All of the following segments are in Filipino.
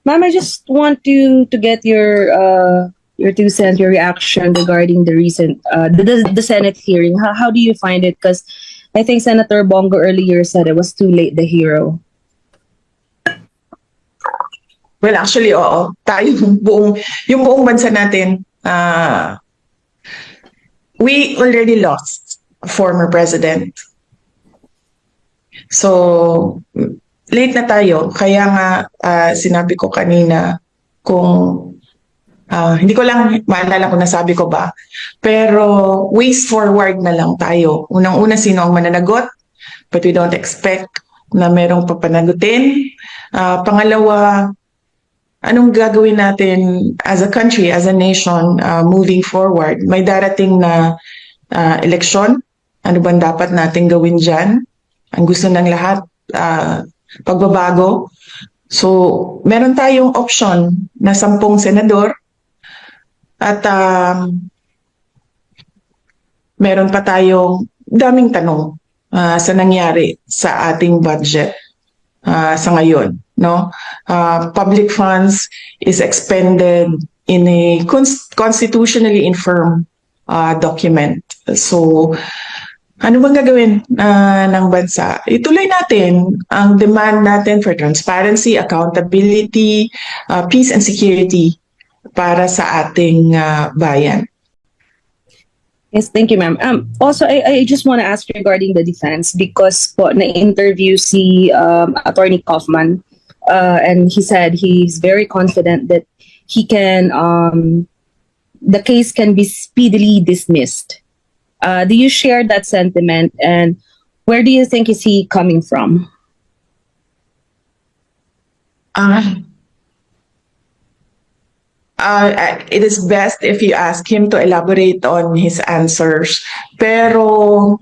Ma'am, I just want to get your 2 cents, your reaction regarding the recent the Senate hearing. How do you find it? Because I think Senator Bongo earlier said it was too late, the hero. Well, actually, oo. Tayo, yung buong bansa natin, we already lost a former president. So, late na tayo. Kaya nga, sinabi ko kanina, kung hindi ko lang maalala kung nasabi ko ba, pero ways forward na lang tayo. Unang-una, sino ang mananagot? But we don't expect na merong papanagutin. Pangalawa, anong gagawin natin as a country, as a nation, moving forward? May darating na eleksyon. Ano bang dapat natin gawin dyan? Ang gusto ng lahat, pagbabago. So, meron tayong option na 10 senador at meron pa tayong daming tanong sa nangyari sa ating budget sa ngayon. No? Public funds is expended in a constitutionally infirm document. So, ano bang gagawin ng bansa? Ituloy natin ang demand natin for transparency, accountability, peace and security para sa ating bayan. Yes, thank you, ma'am. Also, I just want to ask regarding the defense because po na-interview si Attorney Kaufman and he said he's very confident that he can the case can be speedily dismissed. Do you share that sentiment, and where do you think is he coming from? It is best if you ask him to elaborate on his answers. Pero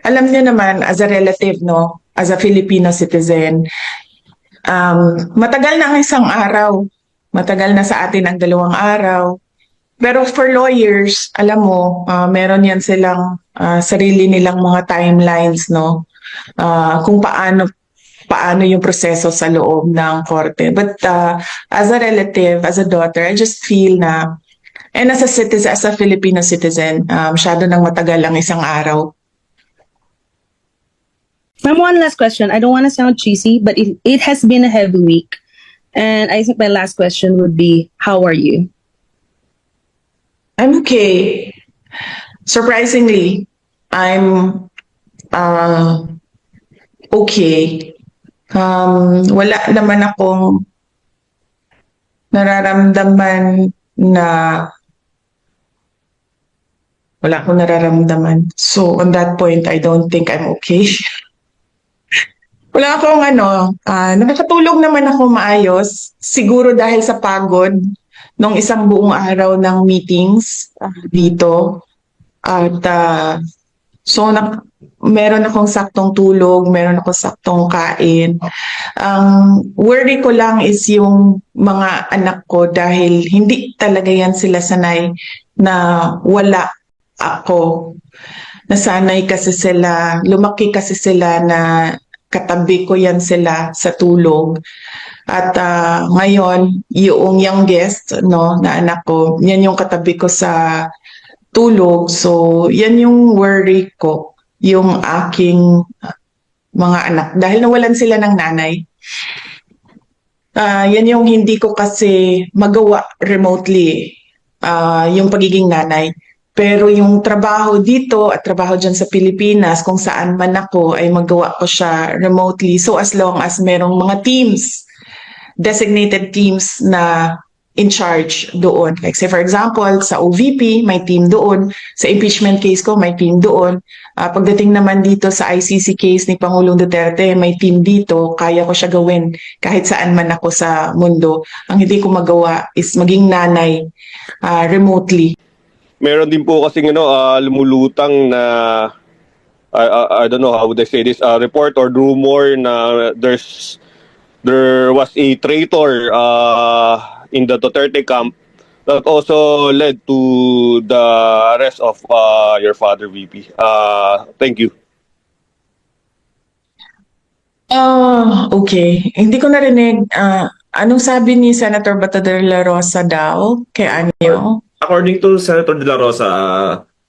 alam niya naman, as a relative, no, as a Filipino citizen, matagal na ang isang araw. Matagal na sa atin ang 2 araw. Pero for lawyers, alam mo, meron yan silang sarili nilang mga timelines, no? Kung paano yung proseso sa loob ng korte. But as a relative, as a daughter, I just feel na, and as a citizen, as a Filipino citizen, masyado nang matagal ang isang araw. Ma'am, one last question. I don't want to sound cheesy, but it has been a heavy week. And I think my last question would be, how are you? I'm okay. Surprisingly, I'm okay. Wala naman akong nararamdaman na wala akong nararamdaman. So on that point, I don't think I'm okay. Wala akong nakakatulog naman ako maayos. Siguro dahil sa pagod nung isang buong araw ng meetings dito. At so meron akong saktong tulog, meron akong saktong kain. Ang worry ko lang is yung mga anak ko dahil hindi talaga yan sila sanay na wala ako. Nasanay kasi sila, lumaki kasi sila na katabi ko yan sila sa tulog. At ngayon, yung youngest, no, na anak ko, yan yung katabi ko sa tulog. So, yan yung worry ko, yung aking mga anak. Dahil nawalan sila ng nanay. Yan yung hindi ko kasi magawa remotely, yung pagiging nanay. Pero yung trabaho dito at trabaho dyan sa Pilipinas, kung saan man ako, ay magawa ko siya remotely. So, as long as merong mga teams, designated teams na in charge doon. Like say for example, sa OVP, may team doon. Sa impeachment case ko, may team doon. Pagdating naman dito sa ICC case ni Pangulong Duterte, may team dito. Kaya ko siya gawin kahit saan man ako sa mundo. Ang hindi ko magawa is maging nanay remotely. Meron din po kasing lumulutang na I don't know how would I say this, report or rumor na there was a traitor in the Duterte camp that also led to the arrest of your father, VP. Thank you. Okay. Hindi ko narinig Anong sabi ni Senator Bato de la Rosa daw kay Anyo? According to Senator De La Rosa,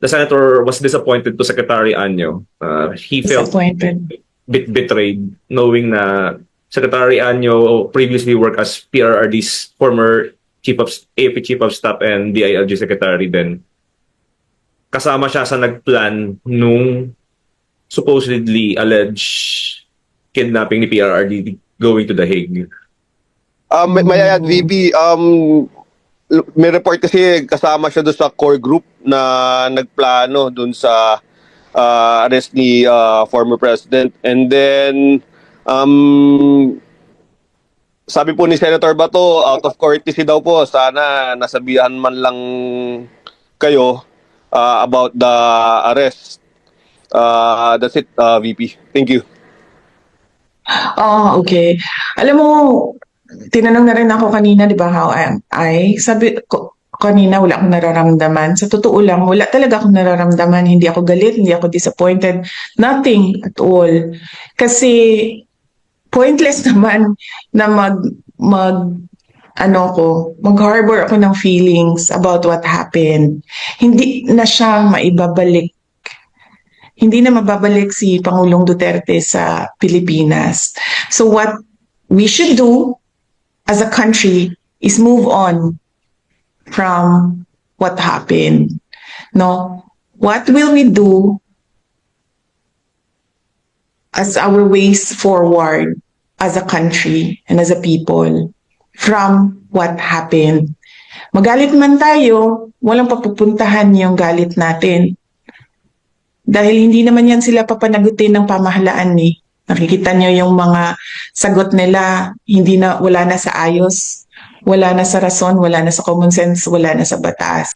the senator was disappointed to Secretary Anyo. He felt Disappointed. bit betrayed knowing na Secretary Anyo previously worked as PRRD's former AFP Chief of Staff and DILG Secretary then. Kasama siya sa nagplan nung supposedly alleged kidnapping ni PRRD going to The Hague. May I add, VP, may report kasi kasama siya doon sa core group na nagplano doon sa arrest ni former president. And then, sabi po ni Senator Bato, out of courtesy daw po, sana nasabihan man lang kayo about the arrest. That's it, VP. Thank you. Oh, okay. Alam mo, tinanong na rin ako kanina, di ba, how am I? Sabi ko, kanina wala akong nararamdaman. Sa totoo lang, wala talaga akong nararamdaman. Hindi ako galit, hindi ako disappointed. Nothing at all. Kasi pointless naman na mag-harbor ako ng feelings about what happened. Hindi na siya maibabalik. Hindi na mababalik si Pangulong Duterte sa Pilipinas. So what we should do as a country is move on from what happened. No, what will we do as our ways forward as a country and as a people from what happened? Magalit man tayo, walang papupuntahan yung galit natin. Dahil hindi naman yan sila papanagutin ng pamahalaan ni. Nakikita niyo yung mga sagot nila, wala na sa ayos, wala na sa rason, wala na sa common sense, wala na sa batas.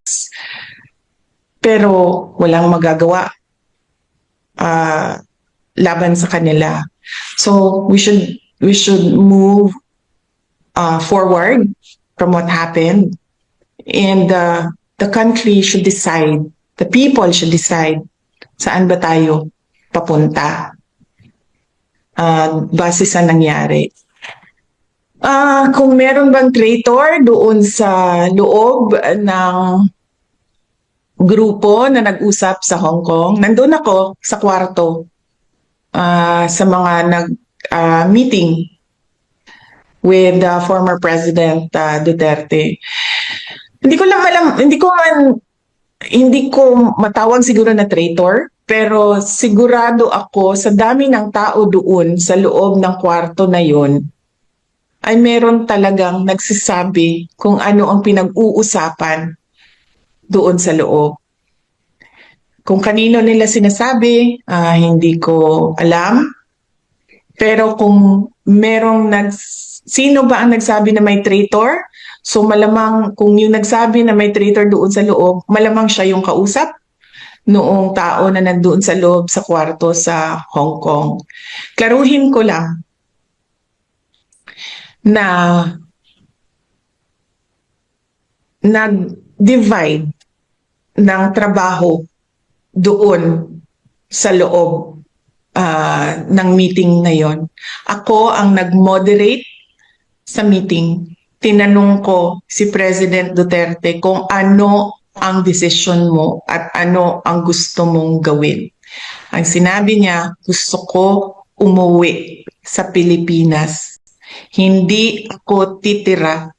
Pero walang magagawa laban sa kanila. So we should move forward from what happened, and the country should decide, the people should decide saan ba tayo papunta. Base sa nangyari. Kung meron bang traitor doon sa loob ng grupo na nag-usap sa Hong Kong, nandun ako sa kwarto sa mga nag-meeting with former President Duterte. Hindi ko matawag siguro na traitor, pero sigurado ako sa dami ng tao doon sa loob ng kwarto na yon ay meron talagang nagsasabi kung ano ang pinag-uusapan doon sa loob. Kung kanino nila sinasabi, hindi ko alam. Pero kung sino ba ang nagsabi na may traitor? So malamang kung yung nagsabi na may traitor doon sa loob, malamang siya yung kausap noong tao na nandoon sa loob sa kwarto sa Hong Kong. Klaruhin ko lang na nag-divide ng trabaho doon sa loob ng meeting na yon. Ako ang nag-moderate sa meeting. Tinanong ko si President Duterte kung ano ang desisyon mo at ano ang gusto mong gawin. Ang sinabi niya, gusto ko umuwi sa Pilipinas. Hindi ako titira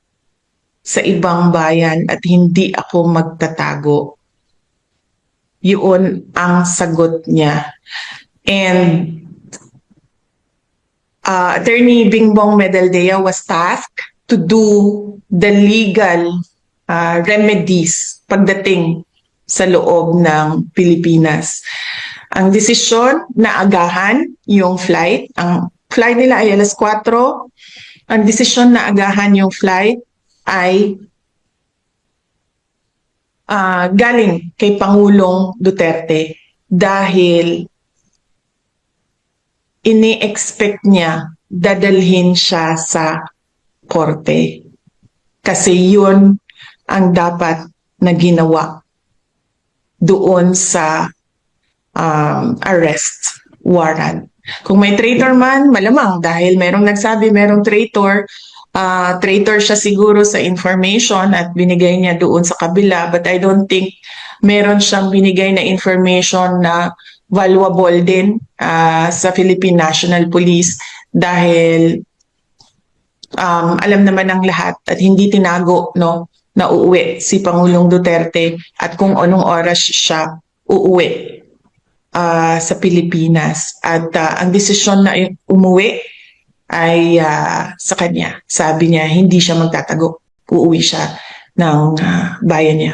sa ibang bayan at hindi ako magtatago. Yun ang sagot niya. And Attorney Bingbong Medaldea was tasked to do the legal remedies pagdating sa loob ng Pilipinas. Ang desisyon na agahan yung flight, ang flight nila ay alas 4, ang desisyon na agahan yung flight ay galing kay Pangulong Duterte dahil ini-expect niya dadalhin siya sa korte. Kasi yun ang dapat na ginawa doon sa arrest warrant. Kung may traitor man, malamang dahil merong nagsabi merong traitor, traitor siya siguro sa information at binigay niya doon sa kabila, but I don't think meron siyang binigay na information na valuable din sa Philippine National Police dahil alam naman ng lahat at hindi tinago no na uuwi si Pangulong Duterte at kung anong oras siya uuwi sa Pilipinas. At ang desisyon na umuwi ay sa kanya. Sabi niya, hindi siya magtatago. Uuwi siya ng bayan niya.